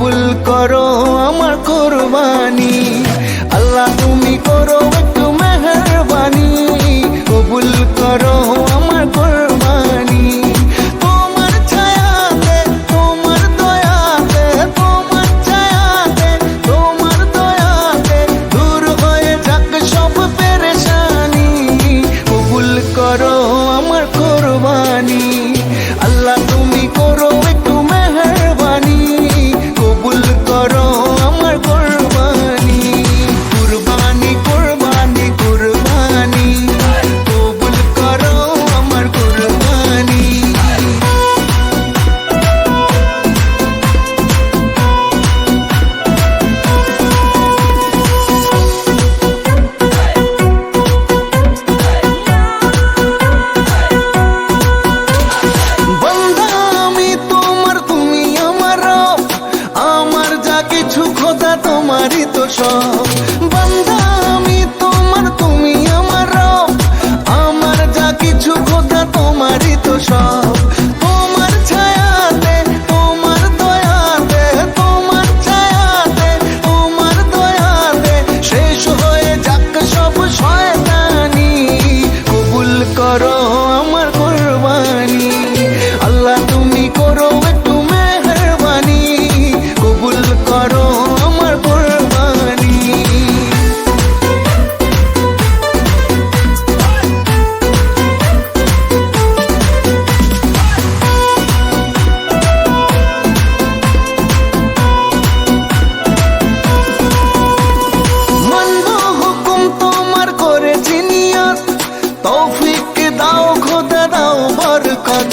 কবুল করো আমার কুরবানি। আল্লাহ তুমি করো একটু মেহেরবানি, কবুল করো আমার কুরবানি। তোমার ছায়াতে, তোমার দয়াতে, তোমার ছায়াতে, তোমার দয়াতে দূর হয়ে যাক সব পেরেশানি, কবুল করো আমার কুরবানি। আল্লাহ তুমি করো একটু মেহেরবানি, কবুল করো আমার কুরবানি। কুরবানি কুরবানি কুরবানি, কবুল করো আমার কুরবানি। বন্ধা আমি তোমার, তুমি আমার রব, আমার যা কিছু খোদা তোমারই তো সব। বন্ধা আমি তোমার, তুমি আমার রব, আমার যা কিছু খোদা তোমারই তো সব। তোমার ছায়াতে, তোমার দয়াতে, তোমার ছায়াতে, তোমার দয়াতে শেষ হয়ে যাক সব শয়তানি, কবুল করো আমার কুরবানি। আল্লাহ তুমি করো একটু মেহেরবানি, কবুল করো আমার কুরবানি। মানব হুকুম তোমার করেছি নিয়ত, তৌফিক দাও খোদা দাও বরকত।